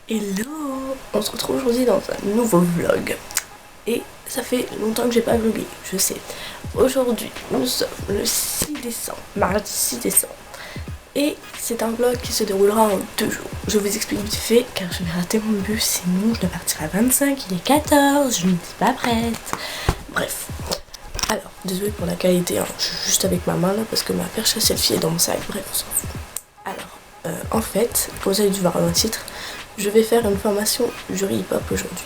Hello! On se retrouve aujourd'hui dans un nouveau vlog. Et ça fait longtemps que j'ai pas vlogué, je sais. Aujourd'hui, nous sommes le 6 décembre, mardi 6 décembre. Et c'est un vlog qui se déroulera en 2 jours. Je vous explique vite fait car je vais rater mon bus, sinon je dois partir à 25, il est 14, je ne suis pas prête. Bref. Alors, désolée pour la qualité, hein. Je suis juste avec ma main là parce que ma perche à selfie est dans mon sac, bref, on s'en fout. Alors, en fait, comme vous avez dû voir dans le titre, je vais faire une formation jury hip-hop aujourd'hui.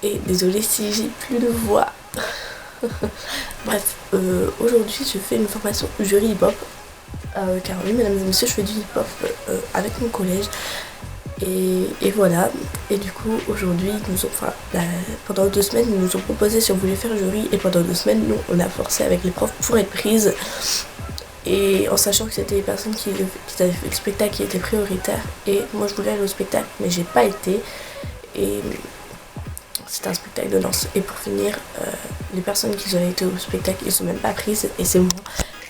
Et désolée si j'ai plus de voix. Bref, aujourd'hui je fais une formation jury hip-hop. Car oui, mesdames et messieurs, je fais du hip-hop avec mon collège. Et voilà. Et du coup, aujourd'hui, pendant 2 semaines, ils nous ont proposé si on voulait faire jury. Et pendant 2 semaines, nous, on a forcé avec les profs pour être prises. Et en sachant que c'était les personnes qui avaient fait le spectacle qui étaient prioritaires. Et moi, je voulais aller au spectacle, mais j'ai pas été. Et c'était un spectacle de danse. Et pour finir, les personnes qui ont été au spectacle, ils sont même pas prises. Et c'est moi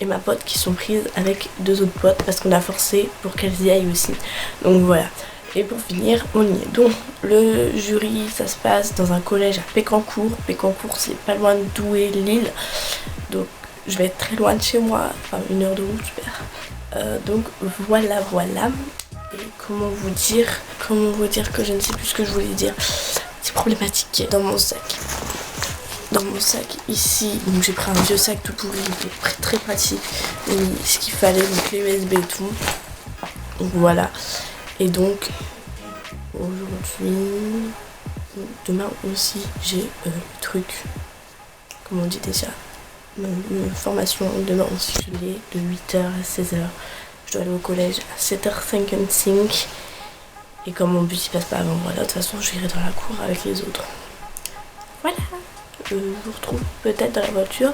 et ma pote qui sont prises avec 2 autres potes parce qu'on a forcé pour qu'elles y aillent aussi. Donc voilà. Et pour finir, on y est. Donc le jury, ça se passe dans un collège à Pécancourt. Pécancourt, c'est pas loin de Douai, Lille. Donc je vais être très loin de chez moi, enfin 1 heure de route, super. Donc voilà. Et comment vous dire que je ne sais plus ce que je voulais dire. C'est problématique. Dans mon sac ici, donc j'ai pris un vieux sac tout pourri, très pratique. Et ce qu'il fallait, donc clé USB et tout. Donc voilà. Et donc aujourd'hui, demain aussi, j'ai le truc, comment on dit déjà, une formation demain aussi, je l'ai de 8h à 16h. Je dois aller au collège à 7h55. Et comme mon bus il passe pas avant, voilà, de toute façon j'irai dans la cour avec les autres. Voilà. Je vous retrouve peut-être dans la voiture,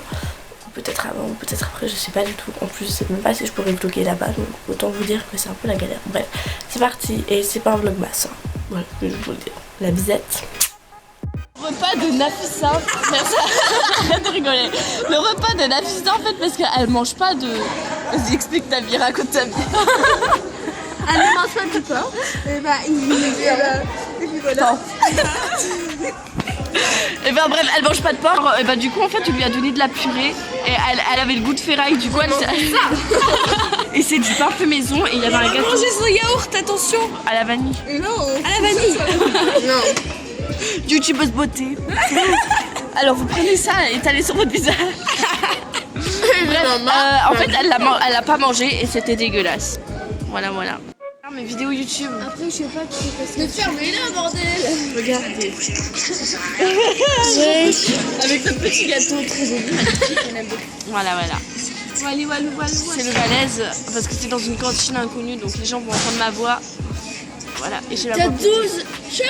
ou peut-être avant, ou peut-être après, je sais pas du tout. En plus, je sais même pas si je pourrais vlogger là-bas, donc autant vous dire que c'est un peu la galère. Bref, c'est parti, et c'est pas un vlog basse, hein. Voilà, je vais vous le dire. La bisette. Repas de Nafissa, arrête de rigoler. Le repas de Nafissa en fait parce qu'elle mange pas de... Vas-y explique ta vie, raconte ta vie. Elle ne mange pas du pain. Et bah et puis voilà. Et ben bref, elle mange pas de porc. Et ben du coup en fait on lui a donné de la purée et elle avait le goût de ferraille. Du coup elle et c'est du pain fait maison et il y avait un gâteau. Manger son yaourt, attention. À la vanille. Non. À la vanille. Non. YouTubeuse beauté. Alors vous prenez ça et étalez sur votre visage. Bref, en fait elle l'a pas mangé et c'était dégueulasse. Voilà. Mes vidéos YouTube. Après je sais pas qui c'est passé. Mais fermez-la bordel. Regardez. Avec notre petit gâteau très magnifique, on aime beaucoup. Voilà. Walou. C'est le malaise parce que c'est dans une cantine inconnue donc les gens vont entendre ma voix. Voilà. Et j'ai la T'as voix. 12 chats.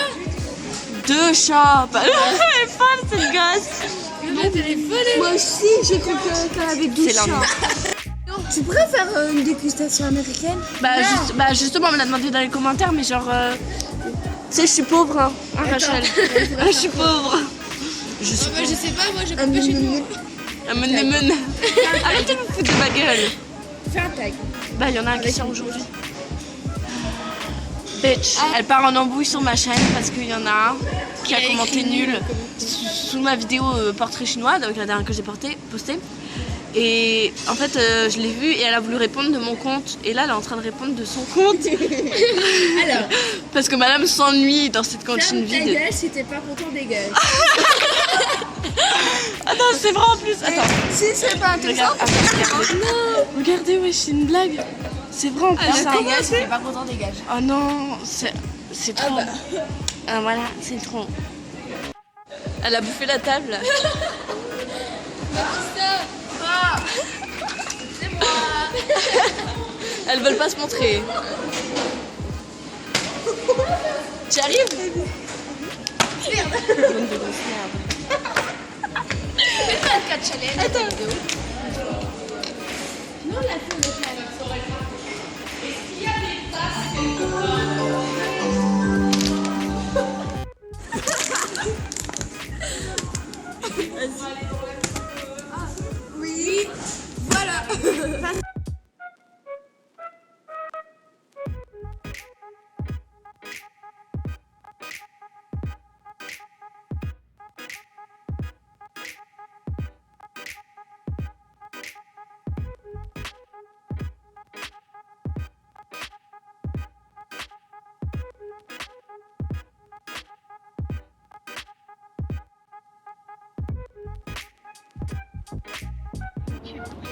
2 chats. Elle est folle cette gosse. Moi aussi j'ai cru qu'elle avait 12 C'est chats. Tu pourrais faire une dégustation américaine? Bah justement on me l'a demandé dans les commentaires mais genre tu sais je suis pauvre hein Rachel. Je suis pauvre. Je sais pas, moi j'ai pas fait chez nous. Arrêtez de me foutre de ma gueule. Fais un tag. Bah il y en a un qui sort aujourd'hui. Bitch. Elle part en embrouille sur ma chaîne parce qu'il y en a un qui a commenté nul sous ma vidéo portrait chinois, donc la dernière que j'ai postée. Et en fait je l'ai vue et elle a voulu répondre de mon compte et là elle est en train de répondre de son compte. Alors, parce que madame s'ennuie dans cette cantine vide. Ta gueule si t'es pas content des gueules. Attends c'est vrai en plus. Attends. Si c'est pas intéressant. Regardez ouais c'est une blague. C'est vrai en plus. Ta gueule si t'es pas content des gueules. Oh non c'est trop. Ah voilà c'est trop. Elle a bouffé la table. C'est moi. Elles veulent pas se montrer. Tu arrives? Merde. Fais pas de challenge. Attends. Non, la fille de Est-ce qu'il y a des Oui. Voilà.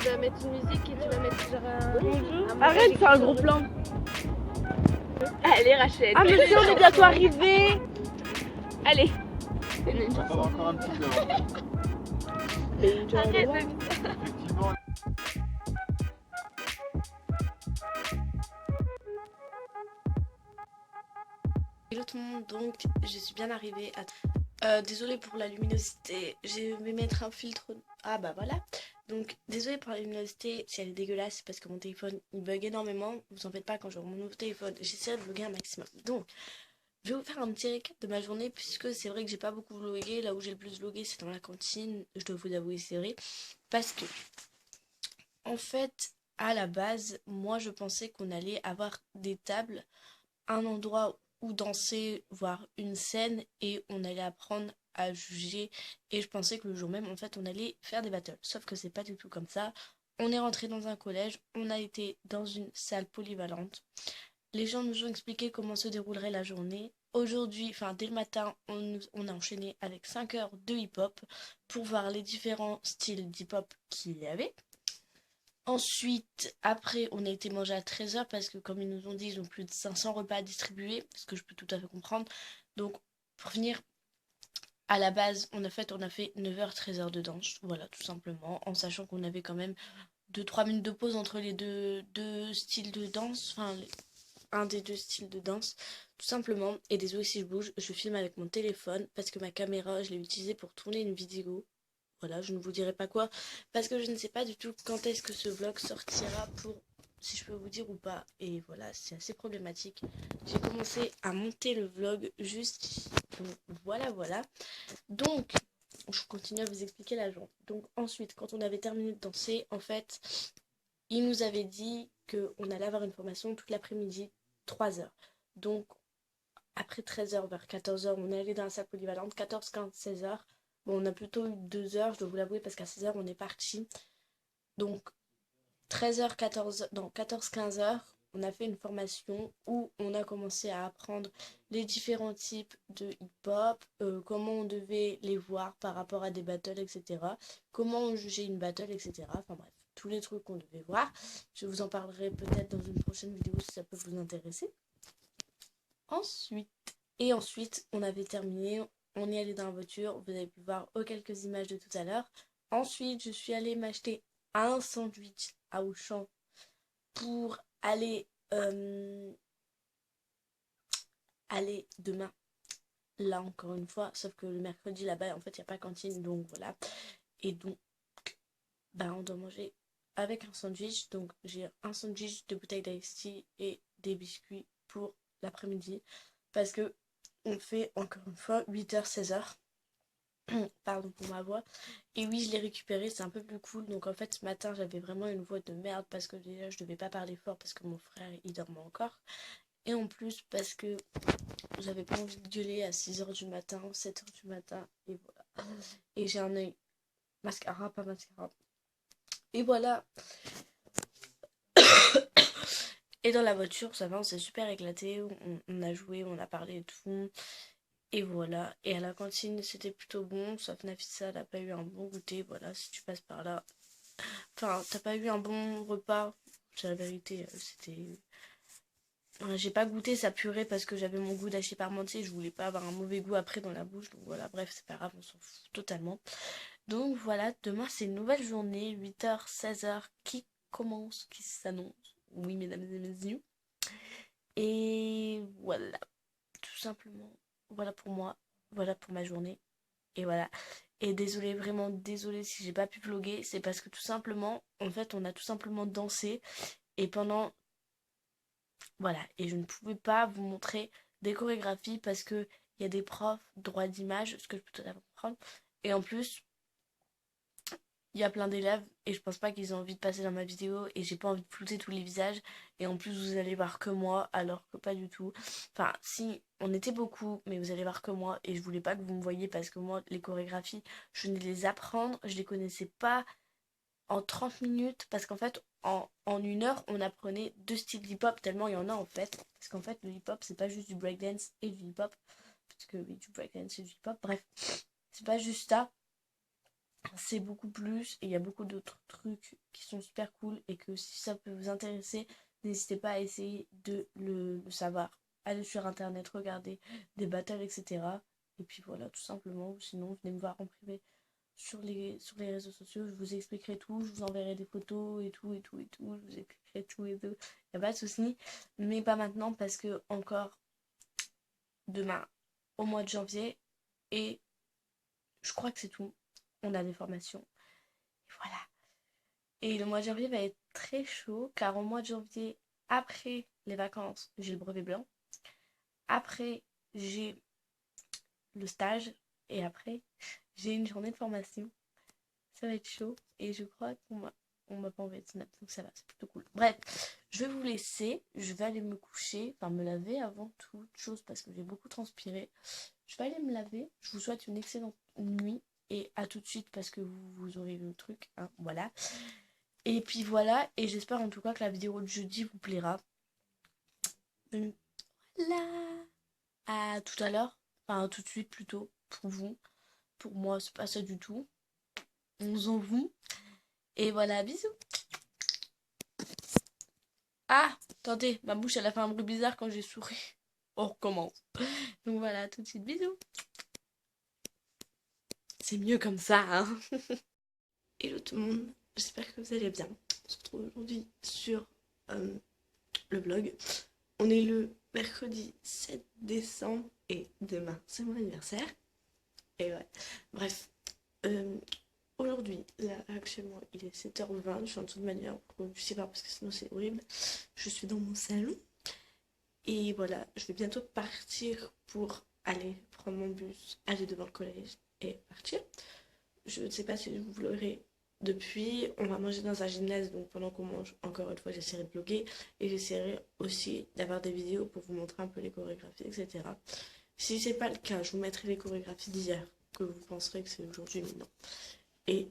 vas mettre une musique et tu vas mettre genre un Arrête, c'est un gros plan. Allez Rachel. Ah mais si, on est bientôt arrivé. Allez. On attend encore un petit peu. Arrête. Effectivement. Hello tout le monde, donc je suis bien arrivée à... désolée pour la luminosité, je vais mettre un filtre... Ah bah voilà. Donc désolée pour la luminosité, si elle est dégueulasse, c'est parce que mon téléphone il bug énormément. Vous en faites pas, quand j'aurai mon nouveau téléphone, j'essaierai de vlogger un maximum. Donc, je vais vous faire un petit récap de ma journée, puisque c'est vrai que j'ai pas beaucoup vlogué. Là où j'ai le plus vlogué, c'est dans la cantine, je dois vous avouer, c'est vrai. Parce que, en fait, à la base, moi je pensais qu'on allait avoir des tables, un endroit où danser, voir une scène, et on allait apprendre à juger. Et je pensais que le jour même, en fait, on allait faire des battles. Sauf que c'est pas du tout comme ça. On est rentré dans un collège, on a été dans une salle polyvalente. Les gens nous ont expliqué comment se déroulerait la journée. Aujourd'hui, enfin dès le matin, on a enchaîné avec 5 heures de hip-hop pour voir les différents styles d'hip-hop qu'il y avait. Ensuite, après, on a été manger à 13 heures parce que, comme ils nous ont dit, ils ont plus de 500 repas à distribuer, ce que je peux tout à fait comprendre. Donc, pour finir, à la base, on a fait 9h, 13h de danse, voilà, tout simplement, en sachant qu'on avait quand même 2-3 minutes de pause entre les deux styles de danse, enfin, un des deux styles de danse, tout simplement. Et désolé si je bouge, je filme avec mon téléphone parce que ma caméra, je l'ai utilisée pour tourner une vidéo. Voilà, je ne vous dirai pas quoi, parce que je ne sais pas du tout quand est-ce que ce vlog sortira, pour si je peux vous dire ou pas. Et voilà, c'est assez problématique. J'ai commencé à monter le vlog juste ici. Donc voilà. Donc, je continue à vous expliquer la journée. Donc ensuite, quand on avait terminé de danser, en fait, il nous avait dit qu'on allait avoir une formation toute l'après-midi, 3 heures. Donc, après 13 heures, vers 14 heures, on est allé dans la salle polyvalente, 14, 15, 16 heures. Bon, on a plutôt eu 2 heures, je dois vous l'avouer, parce qu'à 16 heures, on est parti. Donc, 13 heures, 14, non, 14, 15 heures, on a fait une formation où on a commencé à apprendre les différents types de hip-hop, comment on devait les voir par rapport à des battles, etc. Comment on jugeait une battle, etc. Enfin bref, tous les trucs qu'on devait voir. Je vous en parlerai peut-être dans une prochaine vidéo si ça peut vous intéresser. Ensuite, on avait terminé, on y allait dans la voiture, vous avez pu voir quelques images de tout à l'heure. Ensuite, je suis allée m'acheter un sandwich à Auchan pour aller demain, là encore une fois, sauf que le mercredi là-bas, en fait, il n'y a pas cantine, donc voilà. Et donc, on doit manger avec un sandwich, donc j'ai un sandwich de bouteille d'Ice Tea et des biscuits pour l'après-midi, parce que on fait encore une fois 8h, 16h. Pardon pour ma voix. Et oui, je l'ai récupéré, c'est un peu plus cool. Donc en fait, ce matin, j'avais vraiment une voix de merde parce que déjà, je devais pas parler fort parce que mon frère, il dormait encore. Et en plus, parce que j'avais pas envie de gueuler à 6h du matin, 7h du matin. Et voilà. Et j'ai un œil mascara, pas mascara. Et voilà. Et dans la voiture, ça va, on s'est super éclaté. On a joué, on a parlé et tout. Et voilà, et à la cantine c'était plutôt bon, sauf Nafissa n'a pas eu un bon goûter, voilà, si tu passes par là. Enfin, t'as pas eu un bon repas, c'est la vérité, c'était... J'ai pas goûté sa purée parce que j'avais mon goût d'hachis parmentier, je voulais pas avoir un mauvais goût après dans la bouche, donc voilà, bref, c'est pas grave, on s'en fout totalement. Donc voilà, demain c'est une nouvelle journée, 8h, 16h, qui commence, qui s'annonce, oui mesdames et messieurs. Et voilà, tout simplement. Voilà pour moi, voilà pour ma journée, et voilà. Et désolée, vraiment désolée si j'ai pas pu vlogger, c'est parce que tout simplement, en fait, on a tout simplement dansé, et pendant, voilà, et je ne pouvais pas vous montrer des chorégraphies parce que il y a des profs droit d'image, ce que je peux tout à fait comprendre, et en plus, il y a plein d'élèves et je pense pas qu'ils aient envie de passer dans ma vidéo et j'ai pas envie de flouter tous les visages et en plus vous allez voir que moi alors que pas du tout. Enfin si, on était beaucoup mais vous allez voir que moi et je voulais pas que vous me voyiez parce que moi les chorégraphies je venais de les apprendre, je les connaissais pas en 30 minutes parce qu'en fait en 1 heure on apprenait 2 styles d'hip-hop tellement il y en a en fait. Parce qu'en fait le hip-hop c'est pas juste du breakdance et du hip-hop parce que oui du breakdance et du hip-hop bref c'est pas juste ça. c'est beaucoup plus et il y a beaucoup d'autres trucs qui sont super cool et que si ça peut vous intéresser, n'hésitez pas à essayer de le savoir. Allez sur internet, regardez des battles, etc. Et puis voilà, tout simplement. Sinon, venez me voir en privé sur les réseaux sociaux, je vous expliquerai tout, je vous enverrai des photos et tout, je vous expliquerai tout et tout. Y a pas de souci, mais pas maintenant parce que encore demain, au mois de janvier, et je crois que c'est tout. On a des formations. Voilà. Et le mois de janvier va être très chaud car au mois de janvier, après les vacances, j'ai le brevet blanc. Après, j'ai le stage. Et après, j'ai une journée de formation. Ça va être chaud. Et je crois qu'on m'a pas envoyé de snap. Donc ça va, c'est plutôt cool. Bref, je vais vous laisser. Je vais aller me coucher. Enfin, me laver avant toute chose parce que j'ai beaucoup transpiré. Je vais aller me laver. Je vous souhaite une excellente nuit. Et à tout de suite parce que vous aurez le truc. Hein, voilà. Et puis voilà. Et j'espère en tout cas que la vidéo de jeudi vous plaira. Voilà. À tout à l'heure. Enfin, tout de suite plutôt. Pour vous. Pour moi, c'est pas ça du tout. On s'en fout. Et voilà, bisous. Ah, attendez, ma bouche, elle a fait un bruit bizarre quand j'ai souri. On recommence. Donc voilà, tout de suite, bisous. C'est mieux comme ça, hein. Hello tout le monde, j'espère que vous allez bien. On se retrouve aujourd'hui sur le vlog. On est le mercredi 7 décembre et demain, c'est mon anniversaire. Et ouais, bref. Aujourd'hui, là, actuellement, il est 7h20, je suis en dessous de ma lumière, je sais pas parce que sinon c'est horrible. Je suis dans mon salon. Et voilà, je vais bientôt partir pour aller prendre mon bus, aller devant le collège et partir. Je ne sais pas si vous l'aurez depuis. On va manger dans un gymnase, donc pendant qu'on mange, encore une fois, j'essaierai de vlogger. Et j'essaierai aussi d'avoir des vidéos pour vous montrer un peu les chorégraphies, etc. Si c'est pas le cas, je vous mettrai les chorégraphies d'hier, que vous penserez que c'est aujourd'hui, mais non. Et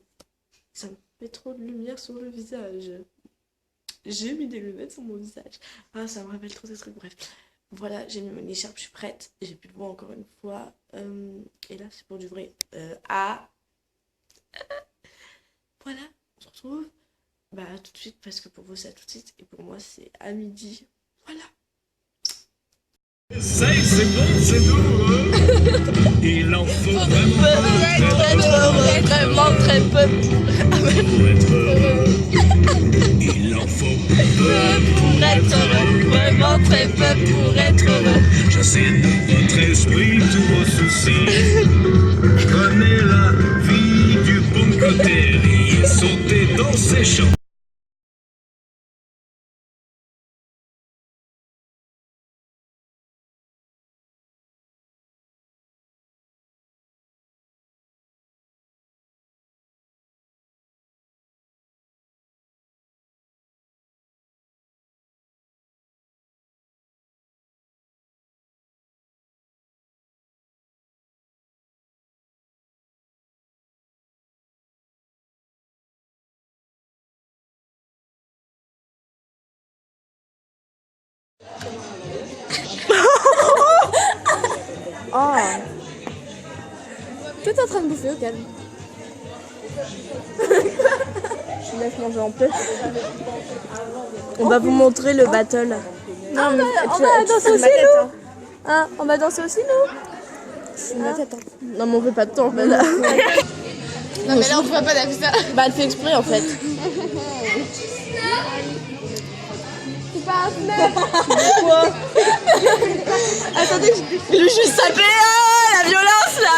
ça me fait trop de lumière sur le visage. J'ai mis des lunettes sur mon visage. Ah, ça me rappelle trop ces trucs, bref. Voilà, j'ai mis mon écharpe, je suis prête. J'ai plus le voix encore une fois. Et là, c'est pour du vrai. Voilà, on se retrouve tout de suite, parce que pour vous, c'est tout de suite. Et pour moi, c'est à midi. Voilà. C'est bon, c'est doux. Il en faut vraiment Vraiment très peu. pour être heureux. Il en faut peu Pour être heureux, vraiment très peu pour être heureux. chasser de votre esprit tous vos soucis. Prenez la vie du bon côté, riez, sautez dans ses champs. Oh. Toi t'es en train de bouffer au calme. Je laisse manger en paix. On va vous montrer le battle. Non, mais on va danser aussi nous. Hein, on va danser aussi nous. Non, mais on fait pas de temps. Bah, là. Non mais là on voit pas la ça. Bah, elle fait exprès en fait. C'est pas un snap. Quoi? Attendez, Le jeu sapé, la violence là.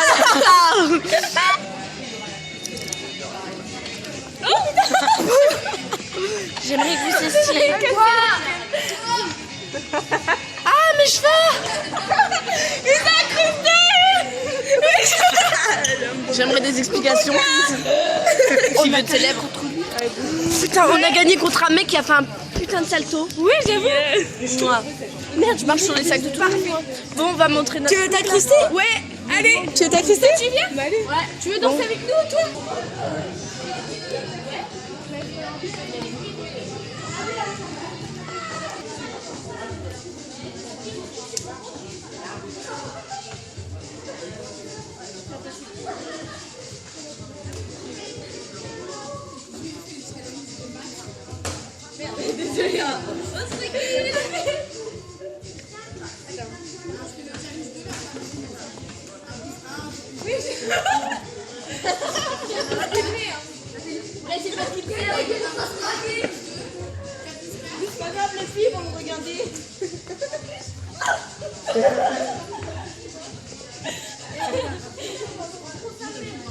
J'aimerais que vous cessiez. Ah, mes cheveux! J'aimerais des explications. Qui veut de lèvres. Putain, on a gagné contre un mec qui a fait un putain de salto. Oui, j'avoue. Moi. Merde, je marche sur les sacs de tout. Bon, on va montrer notre... tu veux t'incruster? Ouais, allez. Tu veux t'incruster? Tu viens? Bah, allez. Ouais. Tu veux danser avec nous, toi? C'est pas grave, les filles vont me regarder.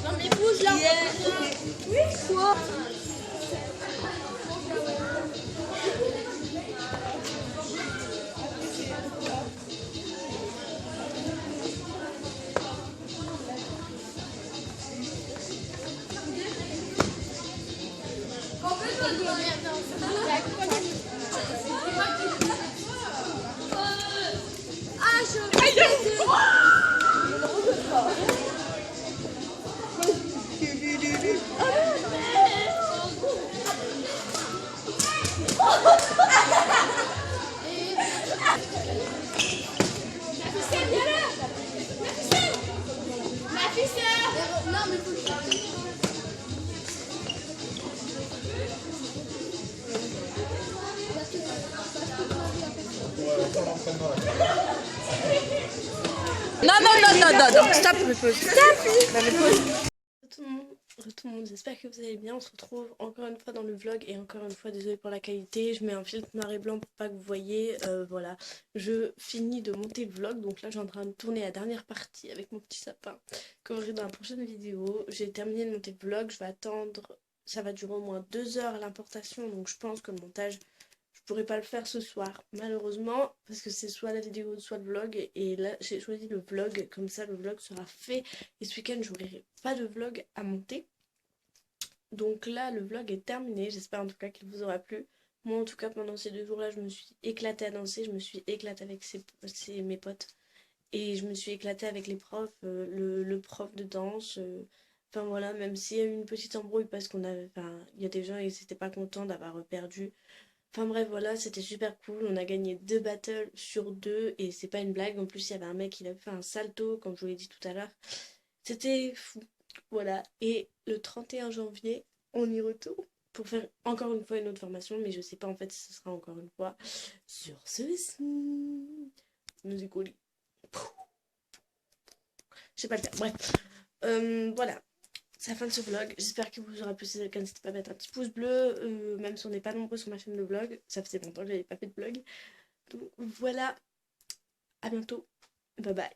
Non mais bouge là. Oui, quoi? Non, stop, Tout le monde, j'espère que vous allez bien. On se retrouve encore une fois dans le vlog et encore une fois, désolée pour la qualité, je mets un filtre noir et blanc pour pas que vous voyez. Voilà, je finis de monter le vlog, donc là je suis en train de tourner la dernière partie avec mon petit sapin que vous verrez dans la prochaine vidéo. J'ai terminé de monter le vlog, je vais attendre, ça va durer au moins 2 heures l'importation, donc je pense que le montage, je pourrais pas le faire ce soir malheureusement parce que c'est soit la vidéo soit le vlog, et là j'ai choisi le vlog, comme ça le vlog sera fait et ce week-end j'aurai pas de vlog à monter. Donc là le vlog est terminé, j'espère en tout cas qu'il vous aura plu. Moi en tout cas pendant ces 2 jours là je me suis éclatée à danser, je me suis éclatée avec mes potes et je me suis éclatée avec les profs, le prof de danse. Enfin voilà, même s'il y a eu une petite embrouille parce qu'on avait, enfin il y a des gens ils n'étaient pas contents d'avoir perdu. Enfin bref voilà, c'était super cool, on a gagné 2 battles sur 2 et c'est pas une blague, en plus il y avait un mec qui avait fait un salto comme je vous l'ai dit tout à l'heure. C'était fou, voilà. Et le 31 janvier, on y retourne pour faire encore une fois une autre formation, mais je sais pas en fait si ce sera encore une fois sur ceci. Musique au lit. Je sais pas le faire, bref. Voilà. C'est la fin de ce vlog, j'espère qu'il vous aura plu. Si c'est le cas, n'hésitez pas à mettre un petit pouce bleu, même si on n'est pas nombreux sur ma chaîne de vlog, ça faisait longtemps que j'avais pas fait de vlog. Donc voilà, à bientôt, bye bye.